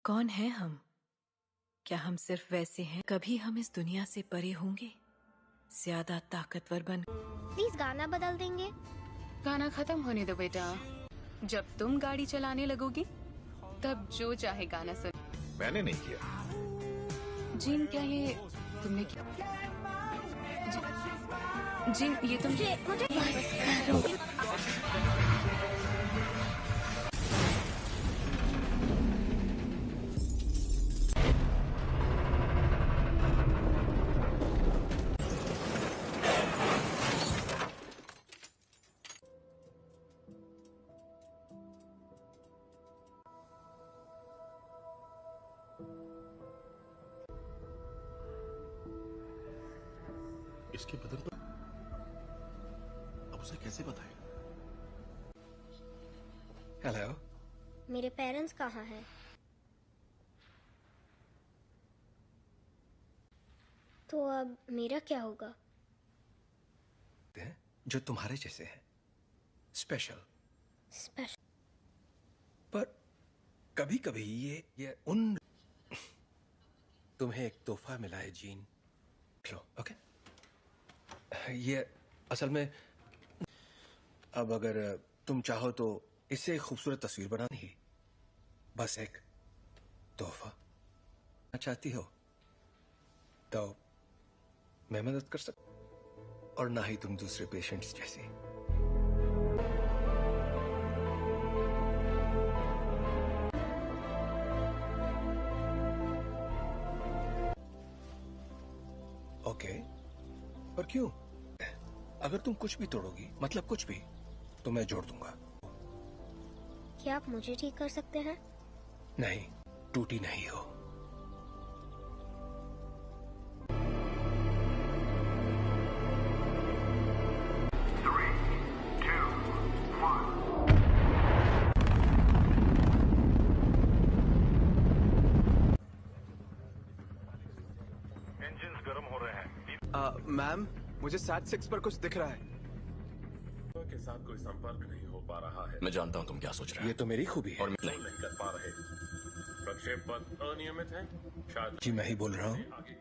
कौन है हम? क्या हम सिर्फ वैसे हैं? कभी हम इस दुनिया से परे होंगे, ज्यादा ताकतवर बन। प्लीज गाना बदल देंगे। गाना खत्म होने दो बेटा। जब तुम गाड़ी चलाने लगोगी तब जो चाहे गाना सुन। मैंने नहीं किया। जिन क्या ये तुमने किया? जिन ये तुमने मुझे इसके बदल पर अब उसे कैसे बताएं? हेलो। मेरे पेरेंट्स कहाँ हैं? तो अब मेरा क्या होगा? जो तुम्हारे जैसे हैं, स्पेशल। पर कभी कभी ये उन तुम्हें एक तोहफा मिला है जीन, लो। ओके, ये असल में अब अगर तुम चाहो तो इससे एक खूबसूरत तस्वीर बनानी ही, बस एक तोहफा चाहती हो तो मैं मदद कर सकता, और ना ही तुम दूसरे पेशेंट्स जैसे। ओके, पर क्यों? अगर तुम कुछ भी तोड़ोगी, मतलब कुछ भी, तो मैं जोड़ दूंगा। क्या आप मुझे ठीक कर सकते हैं? नहीं, टूटी नहीं हो। इंजन्स गर्म हो रहे हैं। मैम, मुझे SAT-6 पर कुछ दिख रहा है। के साथ कोई संपर्क नहीं हो पा रहा है। मैं जानता हूं तुम क्या सोच रहे हो। ये तो मेरी खूबी है। और नहीं कर पा रहे। प्रक्षेप पथ अनियमित है। शायद जी मैं ही बोल रहा हूँ। आगे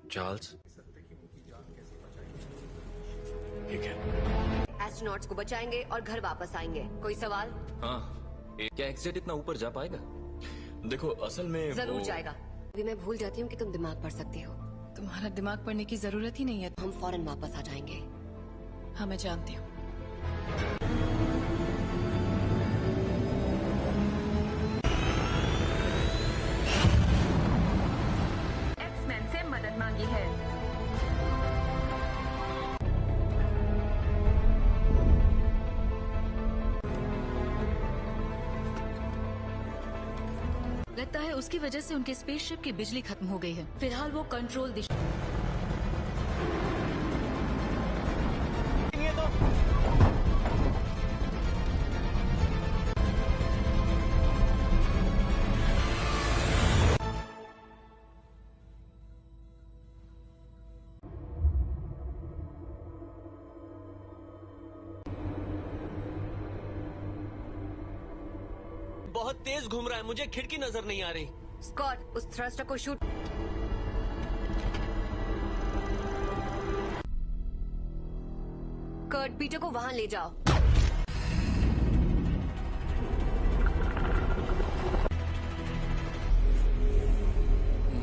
चार्ल्स, ठीक है। एस्ट्रोनॉट्स को बचाएंगे और घर वापस आएंगे। कोई सवाल? हाँ, क्या एक्सेट इतना ऊपर जा पाएगा? देखो असल में जरूर जाएगा। अभी मैं भूल जाती हूँ कि तुम दिमाग पढ़ सकती हो। तुम्हारा दिमाग पढ़ने की जरूरत ही नहीं है। हम फौरन वापस आ जाएंगे। हाँ, मैं जानती हूँ। एक्समैन से मदद मांगी है। लगता है उसकी वजह से उनके स्पेसशिप की बिजली खत्म हो गई है। फिलहाल वो कंट्रोल दिशा। बहुत तेज घूम रहा है, मुझे खिड़की नजर नहीं आ रही। स्कॉट, उस थ्रस्टर को शूट। कर्ट, पीटर को वहां ले जाओ।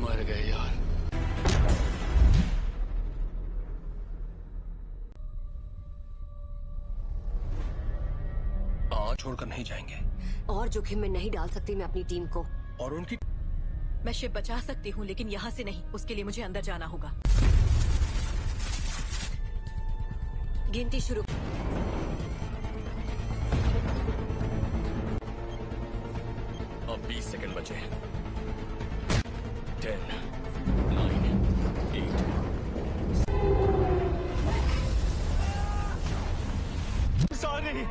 मर गए यार। छोड़कर नहीं जाएंगे। और जोखिम में नहीं डाल सकती मैं अपनी टीम को। और उनकी मैं शिप बचा सकती हूँ, लेकिन यहाँ से नहीं। उसके लिए मुझे अंदर जाना होगा। गिनती शुरू। अब 20 सेकंड बचे हैं। 10, 9, 8। सॉरी।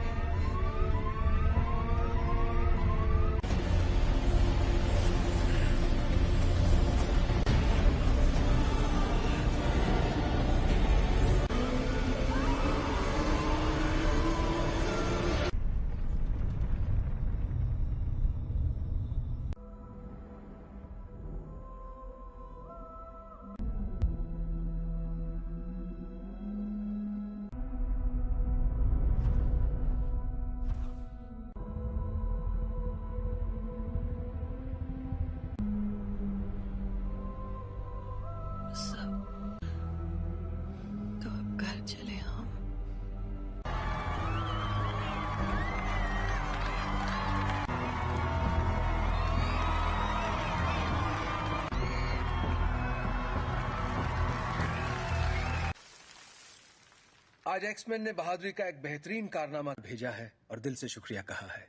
आज एक्समैन ने बहादुरी का एक बेहतरीन कारनामा भेजा है और दिल से शुक्रिया कहा है।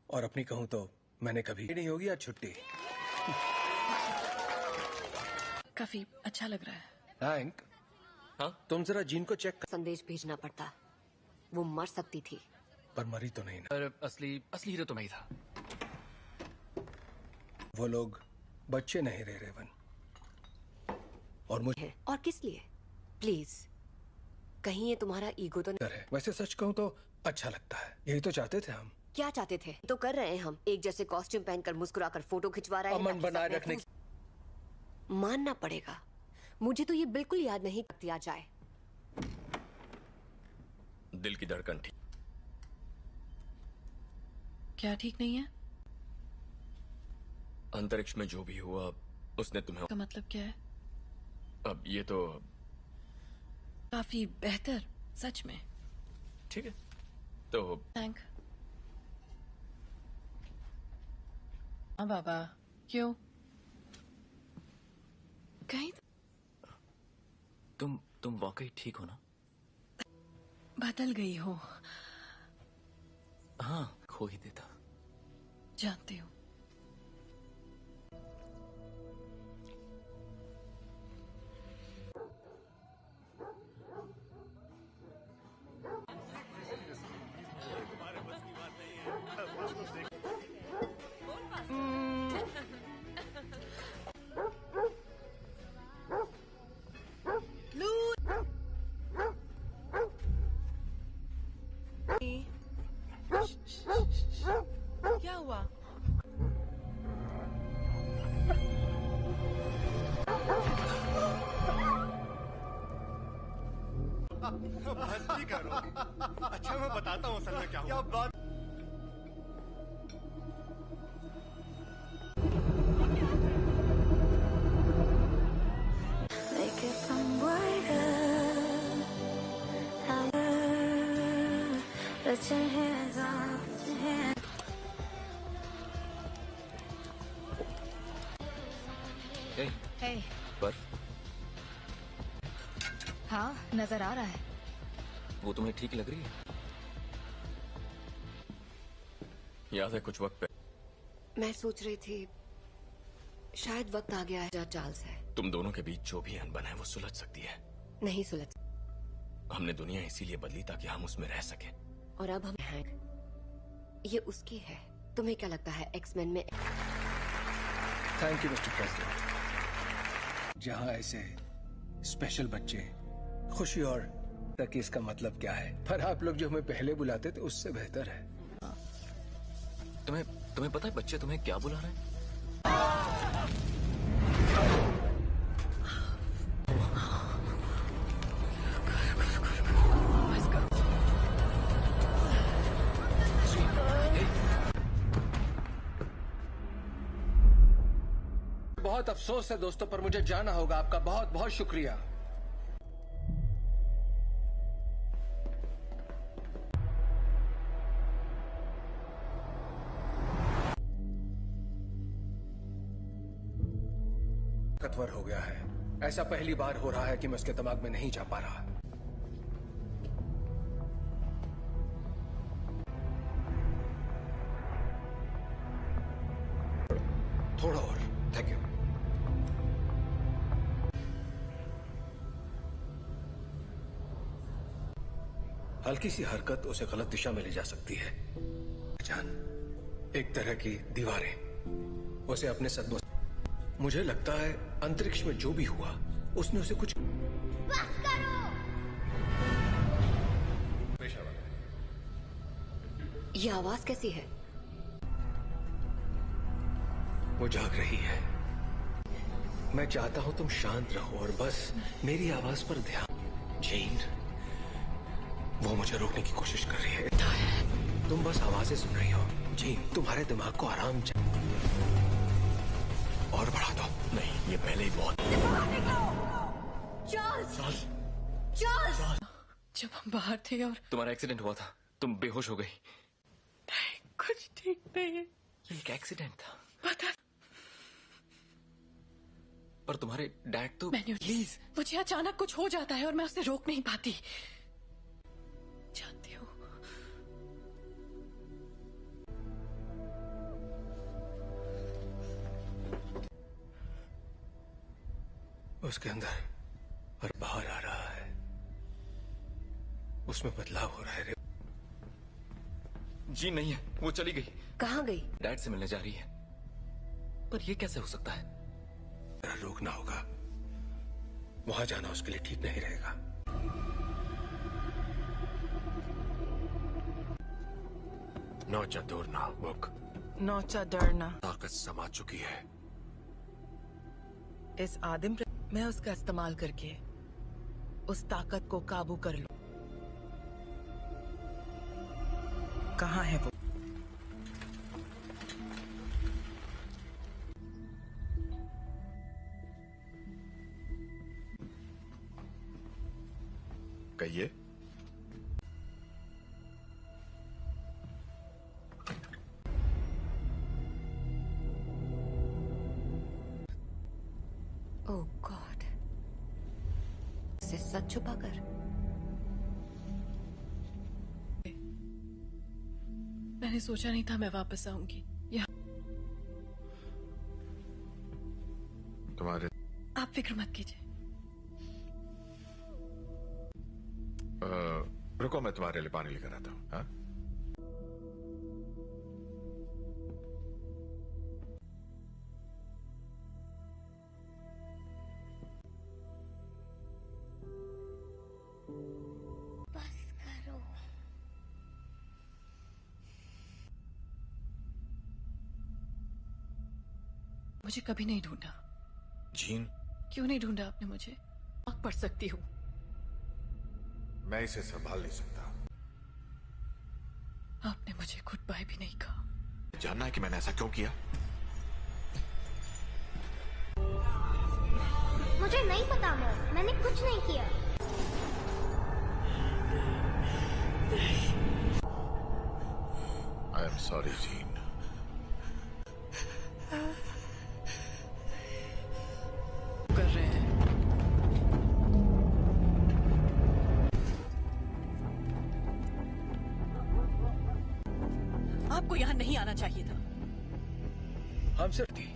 और अपनी कहूं तो मैंने कभी नहीं होगी आज छुट्टी। काफी अच्छा लग रहा है। हैंक, हाँ? तुम जरा जीन को चेक कर। संदेश भेजना पड़ता, वो मर सकती थी। पर मरी तो नहीं ना। पर असली हीरो तो मैं ही था। वो लोग बच्चे नहीं रहे रेवन। और मुझे है और किस लिए? प्लीज, कहीं ये तुम्हारा ईगो तो नहीं? है। वैसे सच कहूं तो अच्छा लगता है। यही तो चाहते थे हम। क्या चाहते थे? तो कर रहे हैं हम। एक जैसे कॉस्ट्यूम पहनकर मुस्कुराकर फोटो खिंचवा रहे हैं। अमन बनाए रखने मानना पड़ेगा, मुझे तो ये बिल्कुल याद नहीं दिया जाए। दिल की धड़कन ठीक। क्या ठीक नहीं है? अंतरिक्ष में जो भी हुआ उसने तुम्हें। का मतलब क्या है? अब ये तो काफी बेहतर, सच में। ठीक है तो थैंक। हाँ बाबा, क्यों? कहीं तुम वाकई ठीक हो ना? बदल गई हो। हाँ, खो ही देता। जानती हूँ। क्या हुआ? मस्ती करो। अच्छा मैं बताता हूँ असल में क्या हुआ। बात हे, बर्फ हाँ नजर आ रहा है। वो तुम्हें ठीक लग रही है? याद है कुछ वक्त पे मैं सोच रही थी शायद वक्त आ गया है। चार्ल्स है, तुम दोनों के बीच जो भी अनबन है वो सुलझ सकती है। नहीं सुलझ। हमने दुनिया इसीलिए बदली ताकि हम उसमें रह सके। और अब हम हैं, ये उसकी है। तुम्हें क्या लगता है एक्समैन में? Thank you mister president. जहां ऐसे स्पेशल बच्चे खुशी और तक इसका मतलब क्या है, पर आप लोग जो हमें पहले बुलाते थे उससे बेहतर है। तुम्हें पता है बच्चे तुम्हें क्या बुला रहे हैं? बहुत अफसोस है दोस्तों, पर मुझे जाना होगा। आपका बहुत बहुत शुक्रिया। ताकतवर हो गया है। ऐसा पहली बार हो रहा है कि मैं उसके दिमाग में नहीं जा पा रहा। थोड़ा और। Thank you. हल्की सी हरकत उसे गलत दिशा में ले जा सकती है। जान, एक तरह की दीवारें उसे अपने सदमों। मुझे लगता है अंतरिक्ष में जो भी हुआ उसने उसे कुछ। बस करो। ये आवाज कैसी है? वो जाग रही है। मैं चाहता हूं तुम शांत रहो और बस मेरी आवाज पर ध्यान। जेन, वो मुझे रोकने की कोशिश कर रही है। तुम बस आवाजें सुन रही हो। जेन, तुम्हारे दिमाग को आराम और बढ़ा दो। नहीं, ये पहले ही बहुत। चार्ल्स! चार्ल्स! जब हम बाहर थे और तुम्हारा एक्सीडेंट हुआ था, तुम बेहोश हो गई। कुछ ठीक नहीं है। ये एक एक्सीडेंट था। पता। पर तुम्हारे डैड तो। प्लीज, मुझे अचानक कुछ हो जाता है और मैं उसे रोक नहीं पाती। उसके अंदर और बाहर आ रहा है, उसमें बदलाव हो रहा है। जी नहीं है, वो चली गई। कहाँ गई? डैड से मिलने जा रही है। पर ये कैसे हो सकता है? रोकना होगा, वहां जाना उसके लिए ठीक नहीं रहेगा। नौचा दूरना बुक, नौचा डरना ताकत समा चुकी है। इस आदिम मैं उसका इस्तेमाल करके उस ताकत को काबू कर लूं। कहाँ है वो? कहिए। ओह गॉड, से सच छुपा कर। मैंने सोचा नहीं था मैं वापस आऊंगी यहाँ। तुम्हारे आप फिक्र मत कीजिए। रुको, मैं तुम्हारे लिए पानी लेकर आता हूँ। हाँ? बस करो। मुझे कभी नहीं ढूंढा। जीन, क्यों नहीं ढूंढा आपने मुझे? आग पढ़ सकती हूँ। मैं इसे संभाल नहीं सकता। आपने मुझे गुड बाय भी नहीं कहा। जानना है कि मैंने ऐसा क्यों किया? मुझे नहीं पता मॉम, मैंने कुछ नहीं किया। I am sorry gene. कर रहे हैं। आपको यहाँ नहीं आना चाहिए था। हम सिर्फ थी।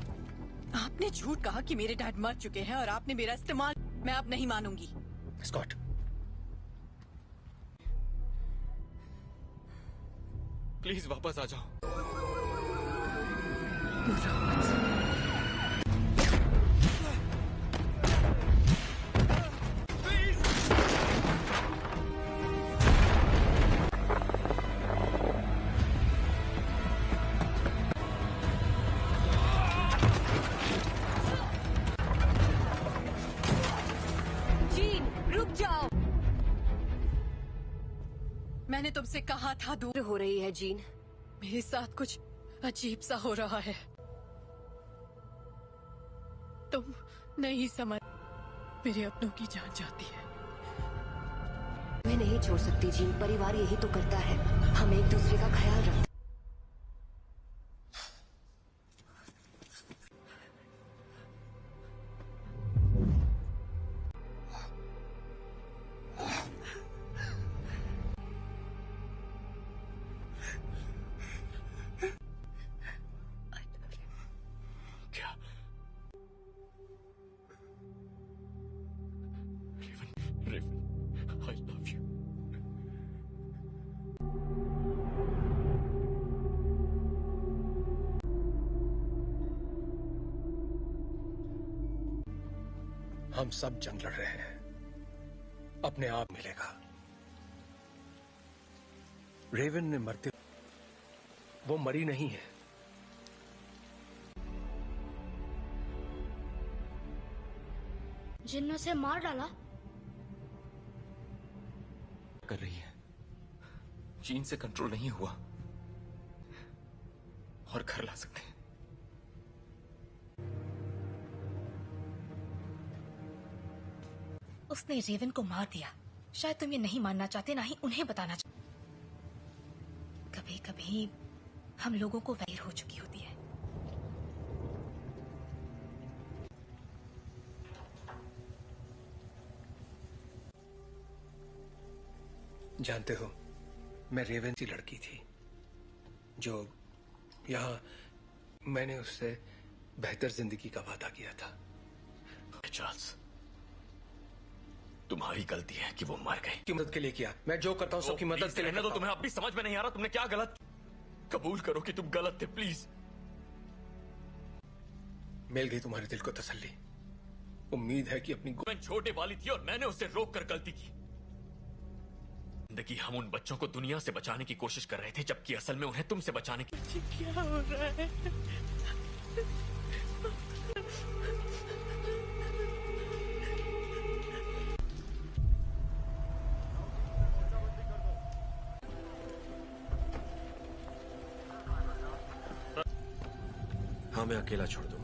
आपने झूठ कहा कि मेरे डैड मर चुके हैं और आपने मेरा इस्तेमाल। मैं अब नहीं मानूंगी। स्कॉट, प्लीज वापस आ जाओ। जीन, रुक जाओ। मैंने तुमसे कहा था दूर हो रही है जीन। मेरे साथ कुछ अजीब सा हो रहा है। तुम नहीं समझ। मेरे अपनों की जान जाती है। मैं नहीं छोड़ सकती जीन, परिवार यही तो करता है। हम एक दूसरे का ख्याल रखते। क्या? Raven, I love you. हम सब जंग लड़ रहे हैं, अपने आप मिलेगा। रेवन ने मरते, वो मरी नहीं है। जिन ने उसे मार डाला। कर रही है। जीन से कंट्रोल नहीं हुआ और घर ला सकते हैं। उसने रेवन को मार दिया। शायद तुम ये नहीं मानना चाहते, ना ही उन्हें बताना चाहते। कभी कभी हम लोगों को वैर हो चुकी होती है। जानते हो, मैं रेवन सी लड़की थी जो यहाँ मैंने उससे बेहतर जिंदगी का वादा किया था। चार्ल्स, तुम्हारी गलती है कि वो मर गए। की मदद के लिए किया, मैं जो करता हूँ सबकी मदद के लिए तो तुम्हें अब भी समझ में नहीं आ रहा तुमने क्या गलत। कबूल करो कि तुम गलत थे प्लीज। मिल गई तुम्हारे दिल को तसल्ली। उम्मीद है कि अपनी छोटे वाली थी और मैंने उसे रोक कर गलती की। जिंदगी हम उन बच्चों को दुनिया से बचाने की कोशिश कर रहे थे, जबकि असल में उन्हें तुमसे बचाने की। क्या हो रहा है? हाँ, मैं अकेला छोड़ दूं।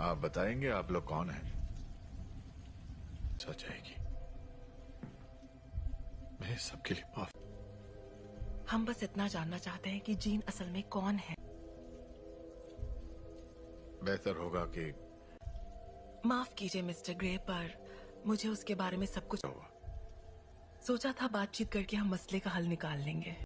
आप बताएंगे आप लोग कौन हैं? सच आएगी। मैं सबके लिए माफ। हम बस इतना जानना चाहते हैं कि जीन असल में कौन है। बेहतर होगा कि माफ कीजिए मिस्टर ग्रे, पर मुझे उसके बारे में सब कुछ सोचा था। बातचीत करके हम मसले का हल निकाल लेंगे।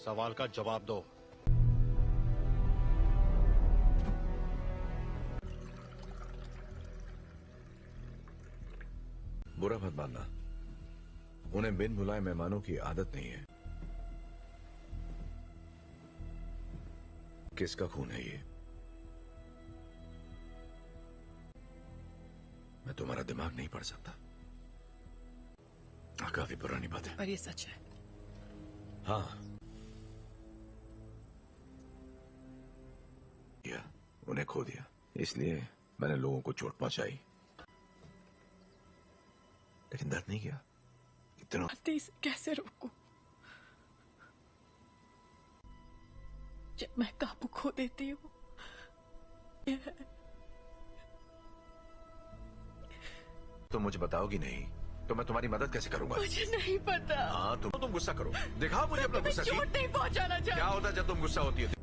सवाल का जवाब दो। बुरा मत मानना, उन्हें बिन बुलाए मेहमानों की आदत नहीं है। किसका खून है ये? मैं तुम्हारा दिमाग नहीं पढ़ सकता। काफी पुरानी बात है, पर ये सच है। हाँ, उन्हें खो दिया, इसलिए मैंने लोगों को चोट पहुंचाई, लेकिन दर्द नहीं किया। इतना इसे कैसे रोकूं? जब मैं काबू खो देती हूँ। तो मुझे बताओगी नहीं तो मैं तुम्हारी मदद कैसे करूंगा? मुझे नहीं पता। हाँ, तुम गुस्सा करो, दिखाओ मुझे अपना गुस्सा। चोट नहीं पहुंचाना चाहिए। क्या होता है जब तुम गुस्सा होती है?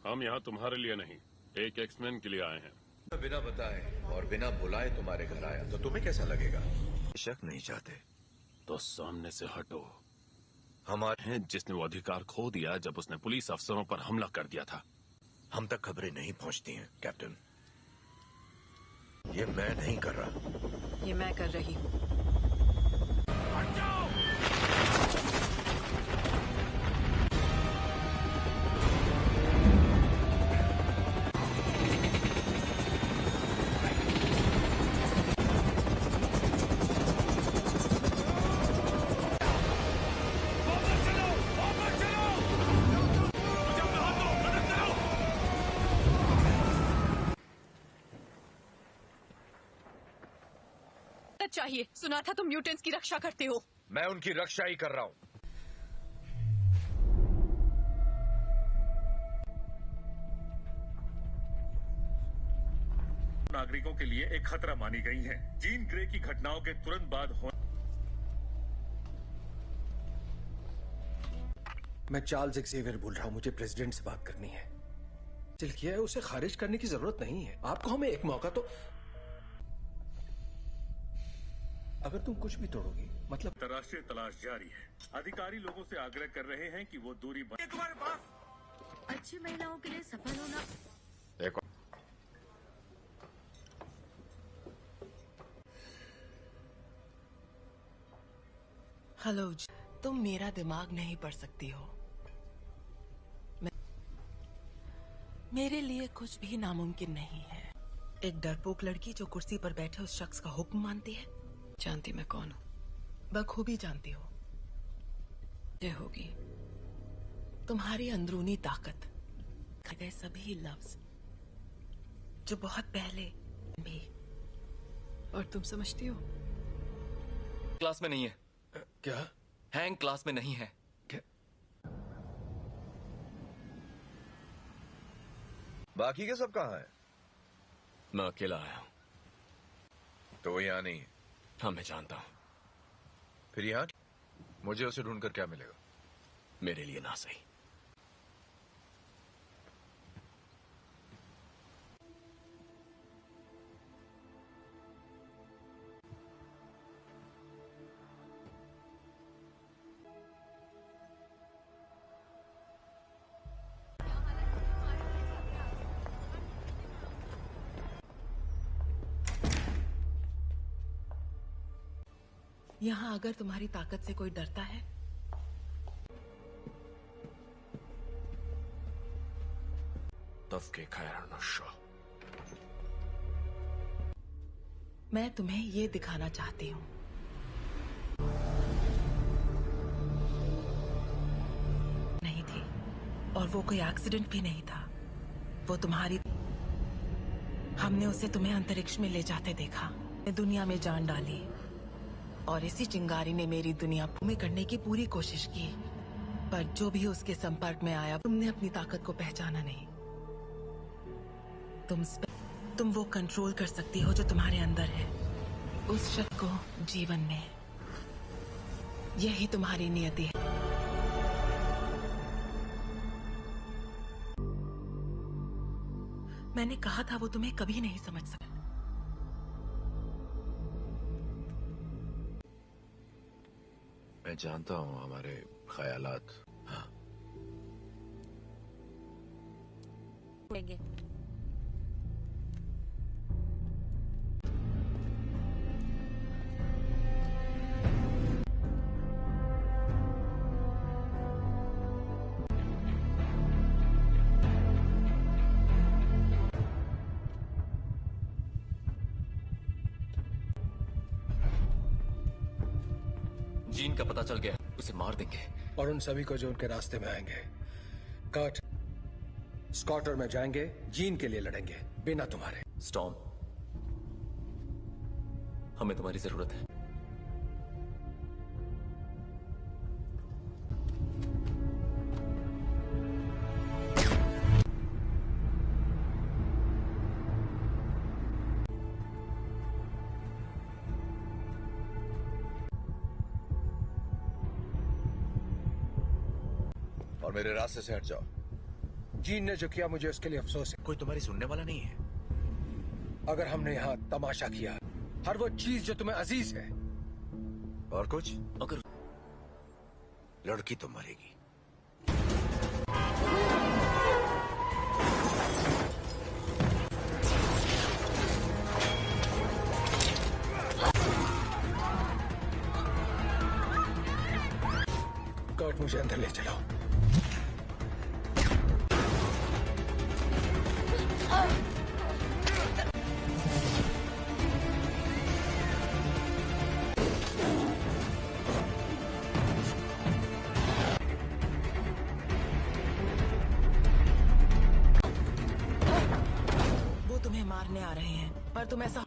हम यहाँ तुम्हारे लिए नहीं, एक एक्समैन के लिए आए हैं। बिना बताए और बिना बुलाए तुम्हारे घर आया तो तुम्हें कैसा लगेगा? शक नहीं चाहते तो सामने से हटो। हमारे हैं जिसने वो अधिकार खो दिया जब उसने पुलिस अफसरों पर हमला कर दिया था। हम तक खबरें नहीं पहुंचती हैं कैप्टन। ये मैं नहीं कर रहा, ये मैं कर रही हूँ। चाहिए, सुना था तुम म्यूटेंट्स की रक्षा करते हो। मैं उनकी रक्षा ही कर रहा हूं। नागरिकों के लिए एक खतरा मानी गई हैं। जीन ग्रे की घटनाओं के तुरंत बाद मैं चार्ल्स एक्सेवियर बोल रहा हूं, मुझे प्रेसिडेंट से बात करनी है। दिल किया है, उसे खारिज करने की जरूरत नहीं है। आपको हमें एक मौका तो। अगर तुम कुछ भी तोड़ोगी मतलब। अंतर्राष्ट्रीय तलाश जारी है। अधिकारी लोगों से आग्रह कर रहे हैं कि वो दूरी तुम्हारे पास अच्छी महिलाओं के लिए सफल होना। हेलो, तुम मेरा दिमाग नहीं पढ़ सकती हो। मेरे लिए कुछ भी नामुमकिन नहीं है। एक डरपोक लड़की जो कुर्सी पर बैठे उस शख्स का हुक्म मानती है। जानती मैं कौन हूँ? बखूबी जानती हो। ये होगी तुम्हारी अंदरूनी ताकत, गए सभी लफ्ज जो बहुत पहले भी। और तुम समझती हो? क्लास में नहीं है। क्या? हैंग क्लास में नहीं है। बाकी के सब कहाँ हैं? मैं अकेला आया हूं। तो वो यहाँ नहीं है? हाँ, मैं जानता हूं। फिर यहाँ मुझे उसे ढूंढकर क्या मिलेगा? मेरे लिए ना सही। यहाँ अगर तुम्हारी ताकत से कोई डरता है तब के खैर नशो। मैं तुम्हें ये दिखाना चाहती हूँ। नहीं थी, और वो कोई एक्सीडेंट भी नहीं था। वो तुम्हारी, हमने उसे तुम्हें अंतरिक्ष में ले जाते देखा, दुनिया में जान डाली, और इसी चिंगारी ने मेरी दुनिया में करने की पूरी कोशिश की। पर जो भी उसके संपर्क में आया, तुमने अपनी ताकत को पहचाना नहीं। तुम वो कंट्रोल कर सकती हो जो तुम्हारे अंदर है, उस शक्ति को जीवन में। यही तुम्हारी नियति है। मैंने कहा था वो तुम्हें कभी नहीं समझ सकता। मैं जानता हूँ हमारे ख्यालात। हाँ। जीन का पता चल गया, उसे मार देंगे। और उन सभी को जो उनके रास्ते में आएंगे। कर्ट, स्कॉट और मैं जाएंगे, जीन के लिए लड़ेंगे, बिना तुम्हारे। स्टॉर्म, हमें तुम्हारी जरूरत है। और मेरे रास्ते से हट जाओ। जीन ने जो किया मुझे उसके लिए अफसोस है। कोई तुम्हारी सुनने वाला नहीं है। अगर हमने यहाँ तमाशा किया, हर वो चीज जो तुम्हें अजीज है। और कुछ? अगर लड़की तो मरेगी। कर्ट, मुझे अंदर ले चलो। वो तुम्हें मारने आ रहे हैं, पर तुम ऐसा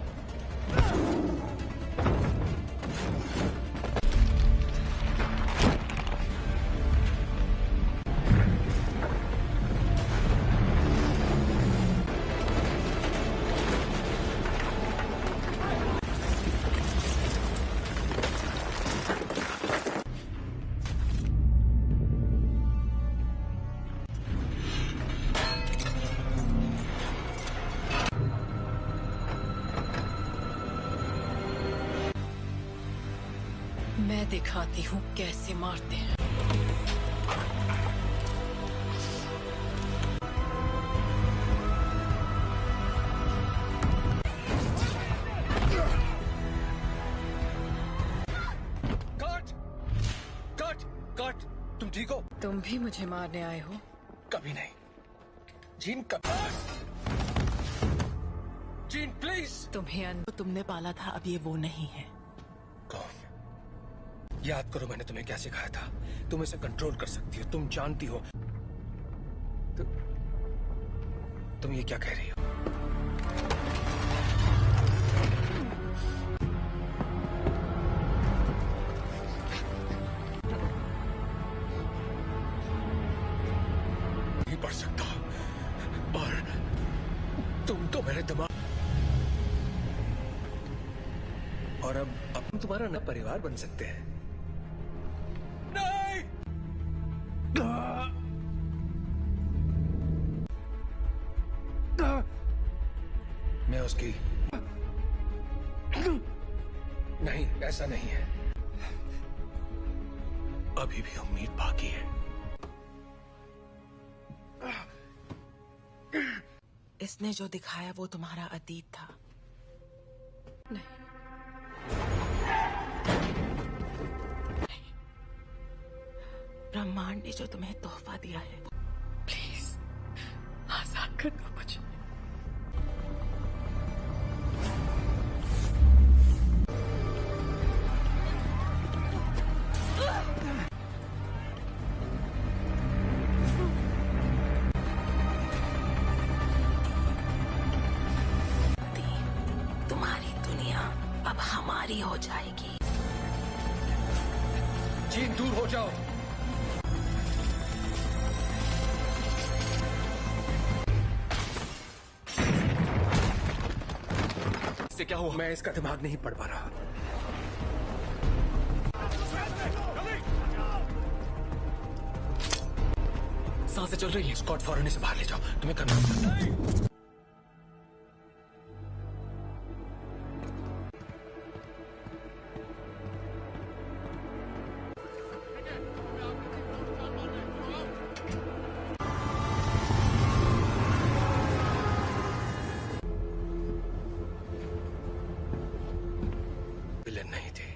मैं दिखाती हूँ कैसे मारते हैं। कट! कट! कट! तुम ठीक हो? तुम भी मुझे मारने आए हो? कभी नहीं। जीन, कभी। Gene, please! तुम्हें तुमने पाला था, अब ये वो नहीं है। कौन? याद करो मैंने तुम्हें क्या सिखाया था। तुम इसे कंट्रोल कर सकती हो, तुम जानती हो। तुम ये क्या कह रही हो? नहीं पढ़ सकता, और तो मेरे दिमाग और अब हम तुम्हारा नया परिवार बन सकते हैं। नहीं! मैं उसकी नहीं, ऐसा नहीं है। अभी भी उम्मीद बाकी है। इसने जो दिखाया वो तुम्हारा अतीत था। नहीं, ब्रह्मांड ने जो तुम्हें तोहफा दिया है, प्लीज आजाद कर दो मुझे। तुम्हारी दुनिया अब हमारी हो जाएगी। जीन, दूर हो जाओ। इससे क्या हुआ? मैं इसका दिमाग नहीं पढ़ पा रहा। सांसें चल रही है। स्कॉट, फौरन इसे बाहर ले जाओ। तुम्हें करना होगा। विलेन नहीं थे।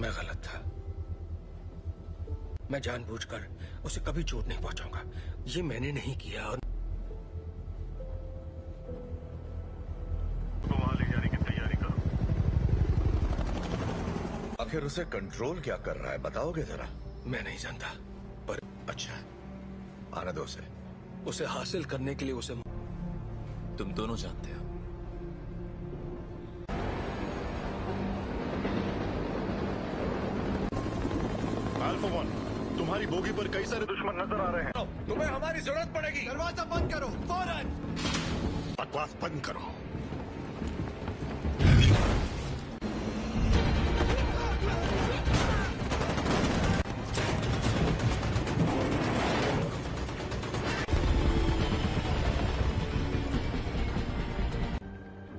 मैं गलत था। मैं जानबूझकर उसे कभी चोट नहीं पहुंचाऊंगा। ये मैंने नहीं किया। और तो वहां ले जाने की तैयारी करो। आखिर उसे कंट्रोल क्या कर रहा है, बताओगे जरा? मैं नहीं जानता, पर अच्छा, आने दो उसे। उसे हासिल करने के लिए उसे तुम दोनों जानते हो। अल्फा वन, तुम्हारी बोगी पर कई सारे दुश्मन नजर आ रहे हैं। तुम्हें हमारी जरूरत पड़ेगी। दरवाजा बंद करो फौरन। बकवास बंद करो।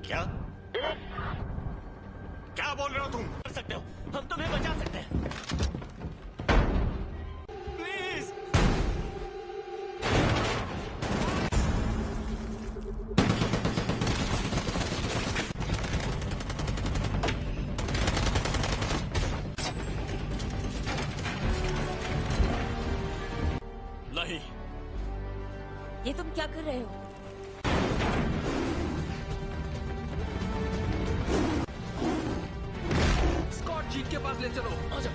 क्या क्या बोल रहे हो तुम? कर सकते हो, हम तुम्हें बचा सकते हैं। प्लीज। नहीं, ये तुम क्या कर रहे हो? स्कॉट, जीन के पास ले चलो। आ जाओ।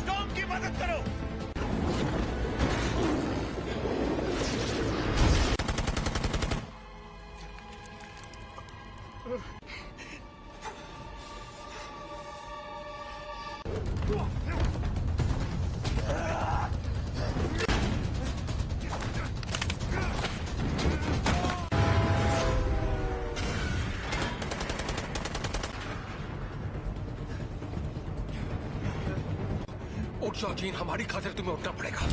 टॉम की मदद करो। उठ जाओ जीन, हमारी खातिर तुम्हें उठना पड़ेगा।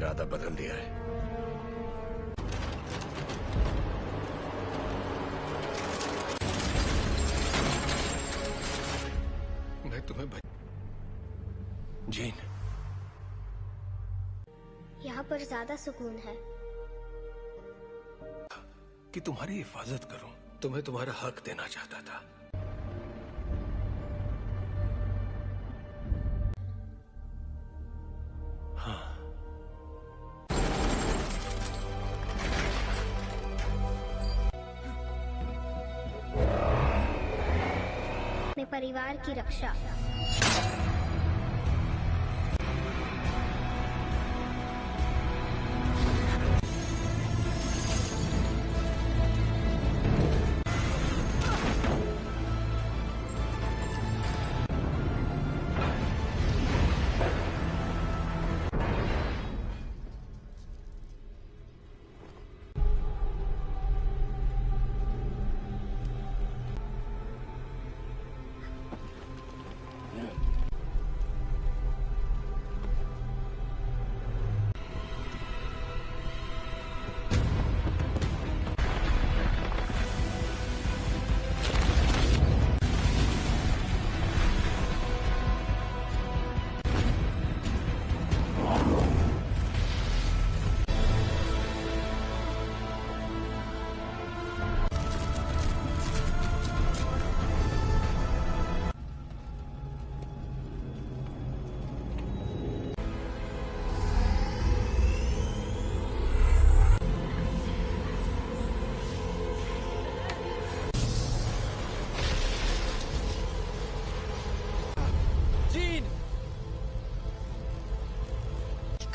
इरादा बदल दिया है। मैं तुम्हें जीन, यहाँ पर ज्यादा सुकून है। कि तुम्हारी हिफाजत करूं, तुम्हें तुम्हारा हक देना चाहता था। हाँ, अपने परिवार की रक्षा।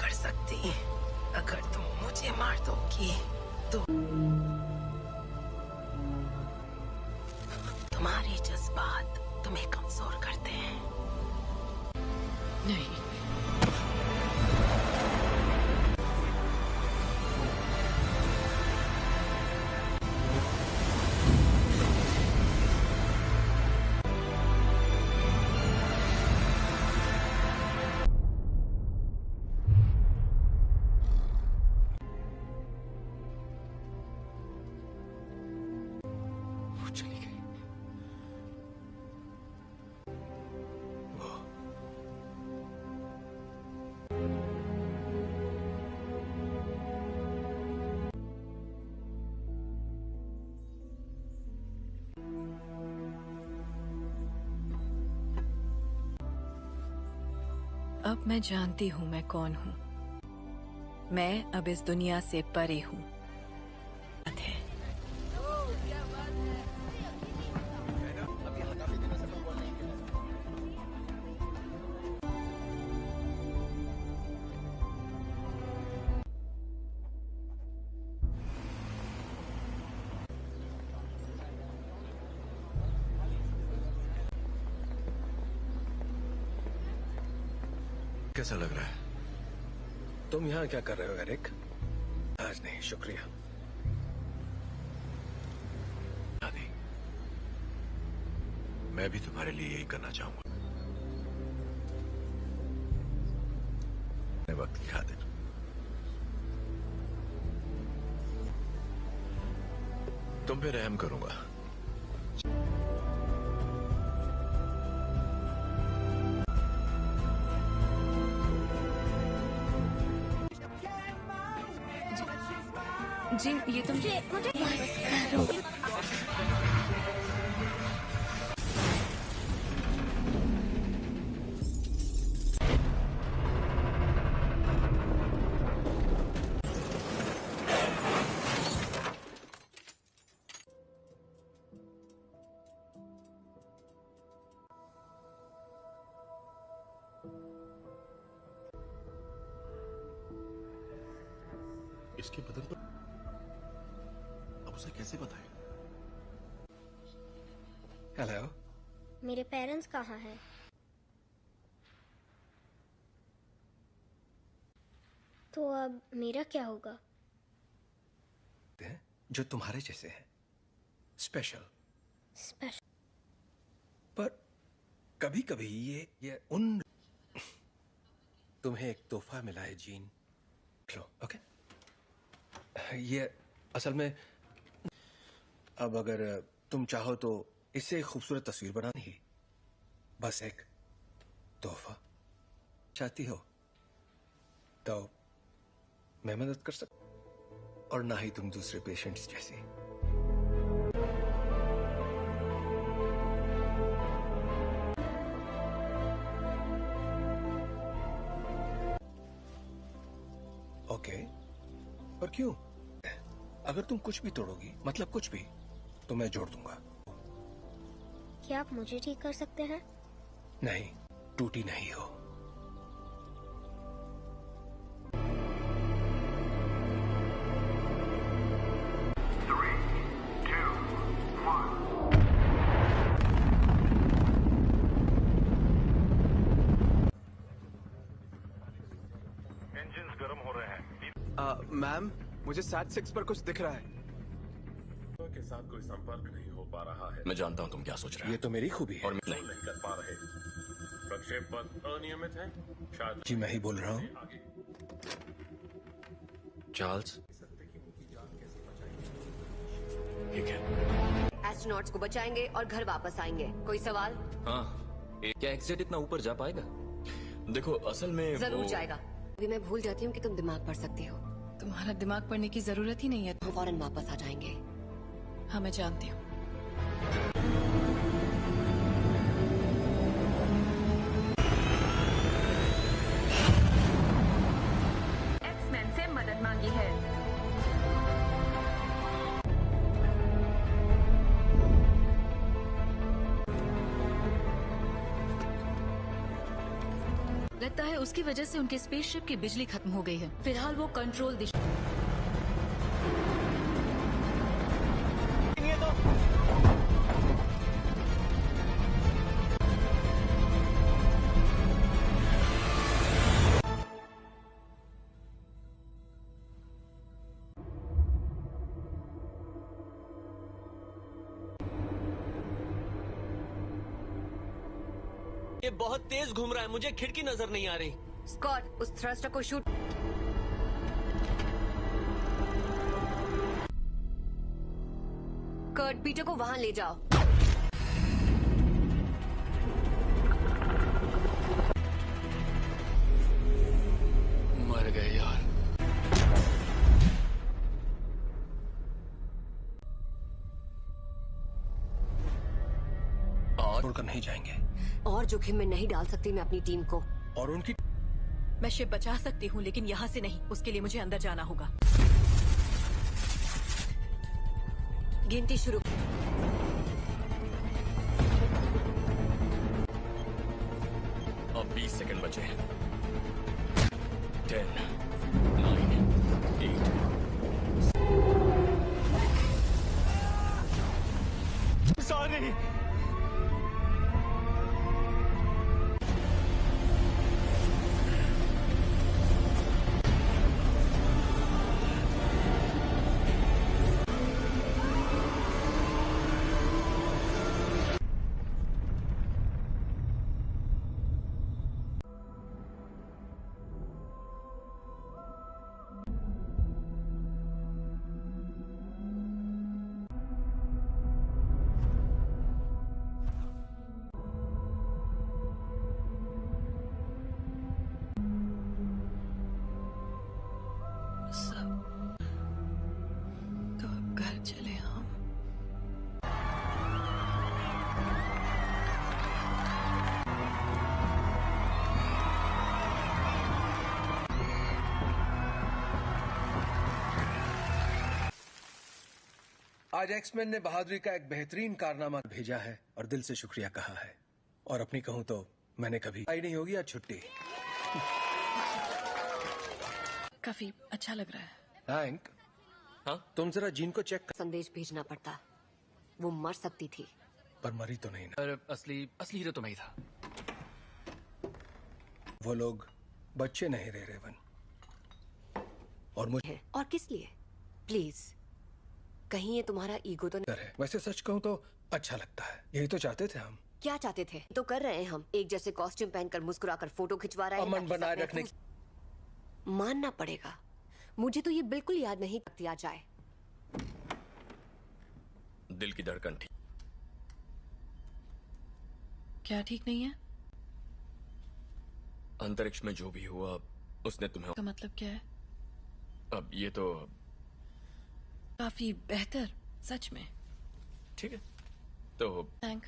कर सकती, अगर तुम मुझे मार दोगी तो तुम्हारे जज्बात तुम्हें कमजोर करते हैं। नहीं, वो चली गई। वो अब मैं जानती हूँ मैं कौन हूँ। मैं अब इस दुनिया से परे हूँ। कैसा लग रहा है? तुम यहाँ क्या कर रहे हो एरिक? आज नहीं, शुक्रिया। आदि, मैं भी तुम्हारे लिए यही करना चाहूंगा। वक्त की खातिर तुम पे रहम करूंगा। जी, ये तुम मुझे इसके बदन पर अब उसे कैसे बताएं? हेलो, मेरे पेरेंट्स कहाँ हैं? तो अब मेरा क्या होगा? जो तुम्हारे जैसे हैं, स्पेशल। स्पेशल। पर कभी कभी ये उन तुम्हें एक तोहफा मिला है जीन, लो, ओके? ये असल में अब अगर तुम चाहो तो इससे एक खूबसूरत तस्वीर बनानी ही, बस एक तोहफा चाहती हो तो मैं मदद कर सकता, और ना ही तुम दूसरे पेशेंट्स जैसी। ओके, पर क्यों? अगर तुम कुछ भी तोड़ोगी, मतलब कुछ भी, तो मैं जोड़ दूंगा। क्या आप मुझे ठीक कर सकते हैं? नहीं, टूटी नहीं हो। इंजन्स गर्म हो रहे हैं। मैम, मुझे SAT-6 पर कुछ दिख रहा है। के साथ कोई संपर्क नहीं हो पा रहा है। मैं जानता हूँ तुम क्या सोच रहे हो। ये तो मेरी खूबी है। और नहीं कर पा रहे। प्रक्षेप पथ अनियमित है। शायद जी मैं ही बोल रहा हूँ। चार्ल्स, ठीक है। एस्ट्रोनॉट्स को बचाएंगे और घर वापस आएंगे। कोई सवाल? हाँ, क्या एक्सेट इतना ऊपर जा पाएगा? देखो असल में जरूर जाएगा। अभी मैं भूल जाती हूँ कि तुम दिमाग पढ़ सकती हो। तुम्हारा दिमाग पढ़ने की जरूरत ही नहीं है। हम फौरन वापस आ जाएंगे। हाँ, मैं जानती हूँ। एक्समैन से मदद मांगी है। लगता है उसकी वजह से उनके स्पेसशिप की बिजली खत्म हो गई है। फिलहाल वो कंट्रोल दिशा ये बहुत तेज घूम रहा है, मुझे खिड़की नजर नहीं आ रही। स्कॉट, उस थ्रस्टर को शूट। कर्ट, पीटर को वहां ले जाओ। मर गए यार। और छोड़कर नहीं जाएंगे। और जोखिम में नहीं डाल सकती मैं अपनी टीम को। और उनकी मैं शिप बचा सकती हूँ, लेकिन यहाँ से नहीं। उसके लिए मुझे अंदर जाना होगा। गिनती शुरू। अब 20 सेकंड बचे। 10, 9, 8। सॉरी। तो अब घर चले हम। आज एक्समैन ने बहादुरी का एक बेहतरीन कारनामा भेजा है और दिल से शुक्रिया कहा है। और अपनी कहूं तो मैंने कभी आई नहीं होगी आज छुट्टी। काफी अच्छा लग रहा है। हैंक, हाँ तुम जरा जीन को चेक कर। संदेश भेजना पड़ता। वो मर सकती थी। पर मरी तो नहीं ना। पर असली हीरो तो मैं ही था। वो लोग बच्चे नहीं रहे रेवन। और मुझे और किस लिए? प्लीज, कहीं ये तुम्हारा ईगो तो नहीं है। वैसे सच कहूं तो अच्छा लगता है। यही तो चाहते थे हम। क्या चाहते थे तो कर रहे हैं हम। एक जैसे कॉस्ट्यूम पहनकर मुस्कुराकर फोटो खिंचवा रहे हैं। अमन बनाए रखने मानना पड़ेगा, मुझे तो ये बिल्कुल याद नहीं दिया जाए। दिल की धड़कन ठीक। क्या ठीक नहीं है? अंतरिक्ष में जो भी हुआ उसने तुम्हें। का मतलब क्या है? अब ये तो काफी बेहतर, सच में। ठीक है तो थैंक।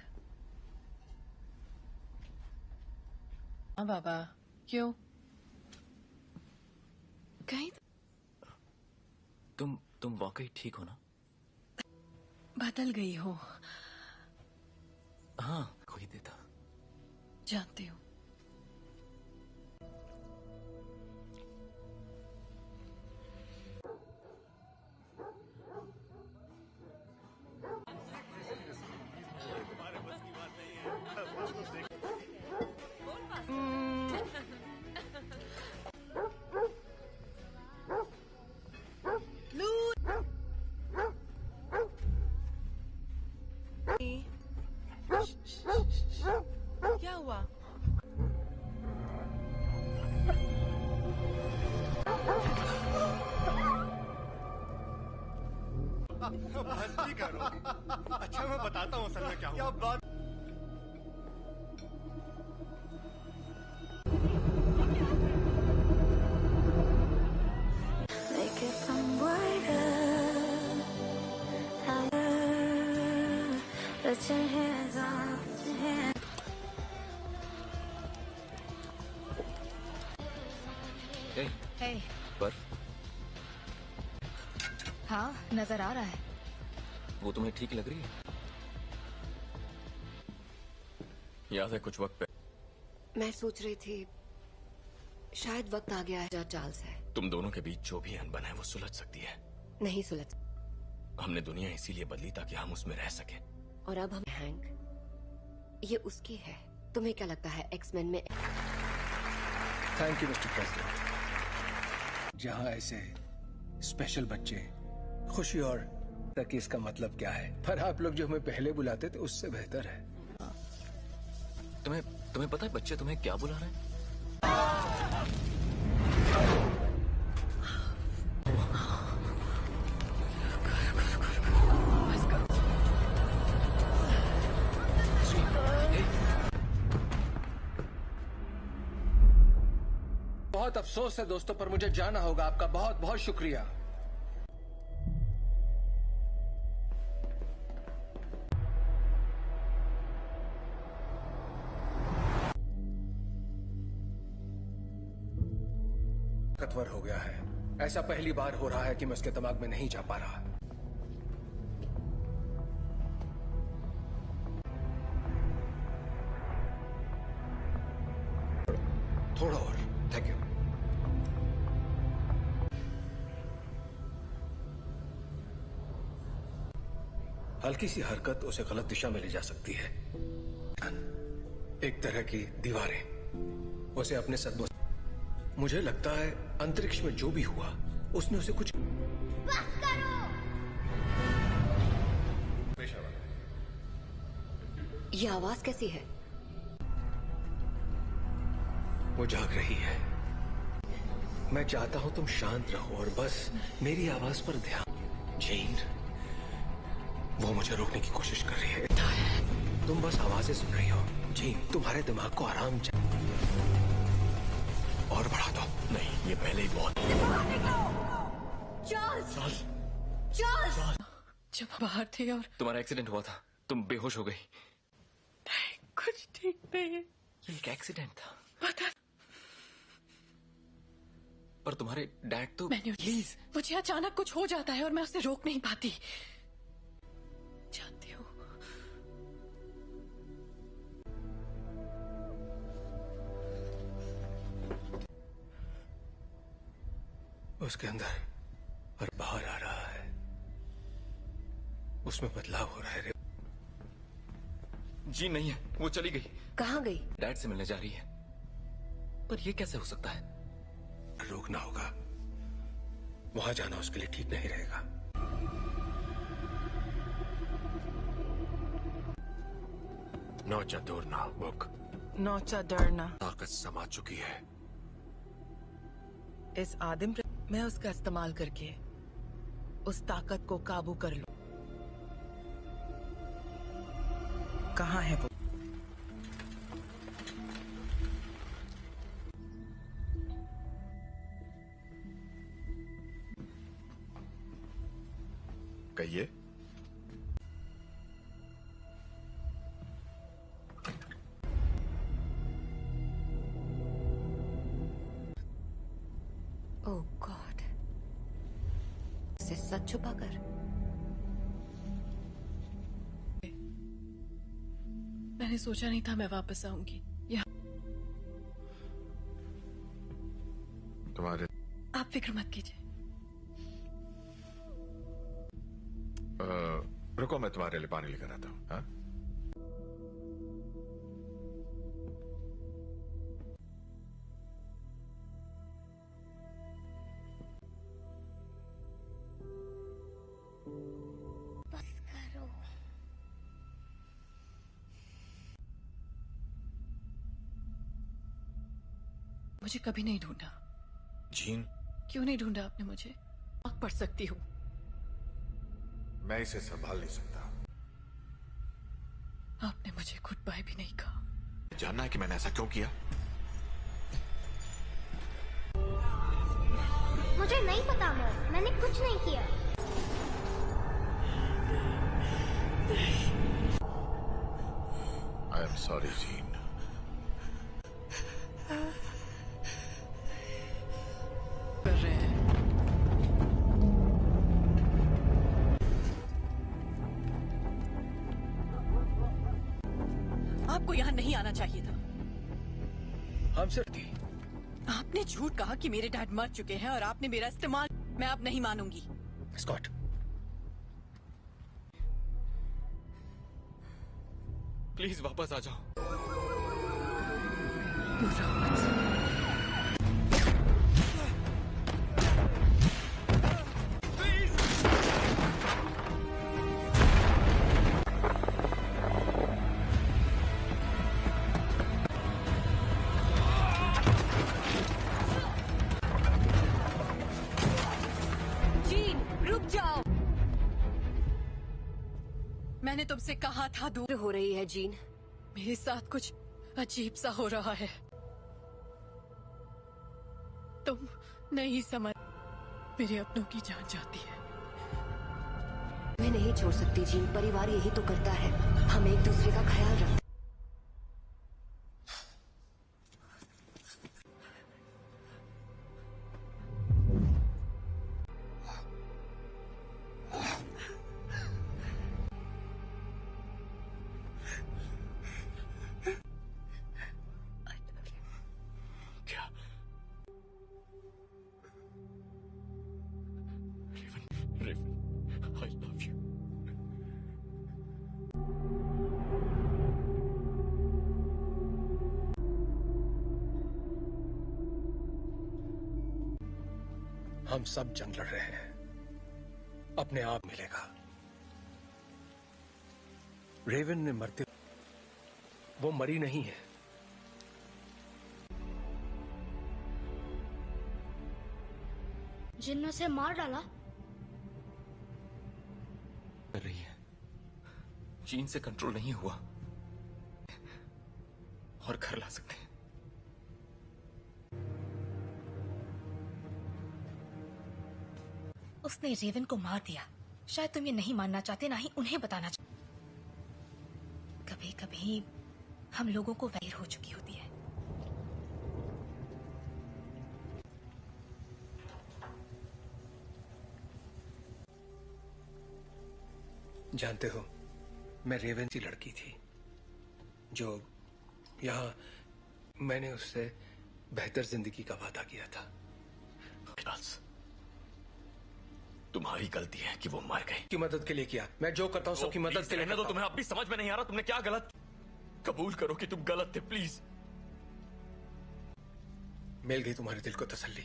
हाँ बाबा, क्यों? कहीं तुम वाकई ठीक हो ना? बदल गई हो। हाँ, कोई देता। जानती हूँ। क्या हुआ? मस्ती करो। अच्छा मैं बताता हूँ असल में क्या हुआ। बात Hey. पर हाँ, नजर आ रहा है। वो तुम्हें ठीक लग रही है? याद है कुछ वक्त पहले मैं सोच रही थी शायद वक्त आ गया है। चार्ल्स है। तुम दोनों के बीच जो भी अनबन है वो सुलझ सकती है। नहीं सुलझ। हमने दुनिया इसीलिए बदली ताकि हम उसमें रह सके। और अब हम हैंक, ये उसकी है। तुम्हें क्या लगता है एक्समैन में? Thank you mister president. जहां ऐसे स्पेशल बच्चे खुशी और तक इसका मतलब क्या है, पर आप लोग जो हमें पहले बुलाते थे उससे बेहतर है। तुम्हें पता है बच्चे तुम्हें क्या बुला रहे हैं? बहुत अफसोस है दोस्तों, पर मुझे जाना होगा। आपका बहुत बहुत शुक्रिया। ताकतवर हो गया है। ऐसा पहली बार हो रहा है कि मैं उसके दिमाग में नहीं जा पा रहा। थोड़ा और। Thank you. हल्की सी हरकत उसे गलत दिशा में ले जा सकती है। एक तरह की दीवारें उसे अपने सदमों। मुझे लगता है अंतरिक्ष में जो भी हुआ उसने उसे कुछ। बस करो। ये आवाज कैसी है? वो जाग रही है। मैं चाहता हूं तुम शांत रहो और बस मेरी आवाज पर ध्यान। जीन, वो मुझे रोकने की कोशिश कर रही है। तुम बस आवाजें सुन रही हो। जीन, तुम्हारे दिमाग को आराम चाहिए। और बढ़ा दो। नहीं, ये पहले ही बहुत। चार्ल्स! चार्ल्स! जब बाहर थे और तुम्हारा एक्सीडेंट हुआ था, तुम बेहोश हो गई। नहीं, कुछ ठीक नहीं है। ये एक एक्सीडेंट था। पता। पर तुम्हारे डैड तो। प्लीज, मुझे अचानक कुछ हो जाता है और मैं उसे रोक नहीं पाती। जानती हूँ। उसके अंदर और बाहर आ रहा है। उसमें बदलाव हो रहा है। जी नहीं है, वो चली गई। कहाँ गई? डैड से मिलने जा रही है। पर ये कैसे हो सकता है? रोकना होगा। वहां जाना उसके लिए ठीक नहीं रहेगा। नौचा दूरना बुक। नौचा डरना। ताकत समा चुकी है। इस आदिम मैं उसका इस्तेमाल करके उस ताकत को काबू कर लूं। कहाँ है वो? कहिए। ओह गॉड, इसे सच छुपाकर। मैंने सोचा नहीं था मैं वापस आऊंगी यहाँ। तुम्हारे आप फिक्र मत कीजिए। रुको, मैं तुम्हारे लिए पानी लेकर आता हूँ। हाँ? बस करो। मुझे कभी नहीं ढूंढा। जीन, क्यों नहीं ढूंढा आपने मुझे? आग पढ़ सकती हूँ। मैं इसे संभाल नहीं सकता। आपने मुझे गुड बाय भी नहीं कहा। जानना है कि मैंने ऐसा क्यों किया? मुझे नहीं पता मॉम, मैंने कुछ नहीं किया। I am sorry gene. कर रहे हैं। आपको यहाँ नहीं आना चाहिए था। हम सिर्फ थी। आपने झूठ कहा कि मेरे डैड मर चुके हैं और आपने मेरा इस्तेमाल। मैं अब नहीं मानूंगी। स्कॉट, प्लीज वापस आ जाओ। जीन, रुक जाओ। मैंने तुमसे कहा था दूर हो रही है जीन। मेरे साथ कुछ अजीब सा हो रहा है। तुम नहीं समझ। मेरे अपनों की जान जाती है। मैं नहीं छोड़ सकती जीन, परिवार यही तो करता है। हम एक दूसरे का ख्याल रखते। I love you. हम सब जंग लड़ रहे हैं। अपने आप मिलेगा। रेवन ने मरते, वो मरी नहीं है। जिन ने उसे मार डाला। कर रही है। जीन से कंट्रोल नहीं हुआ और घर ला सकते हैं। उसने रेवन को मार दिया। शायद तुम ये नहीं मानना चाहते, ना ही उन्हें बताना चाहते। कभी कभी हम लोगों को वैर हो चुकी होती है। जानते हो, मैं रेवन की लड़की थी जो यहाँ मैंने उससे बेहतर जिंदगी का वादा किया था। तुम्हारी गलती है कि वो मर गई। की मदद के लिए किया। मैं जो करता हूँ सबकी मदद के लिए रहने दो। तुम्हें अब भी समझ में नहीं आ रहा तुमने क्या गलत। कबूल करो कि तुम गलत थे प्लीज। मिल गई तुम्हारे दिल को तसल्ली।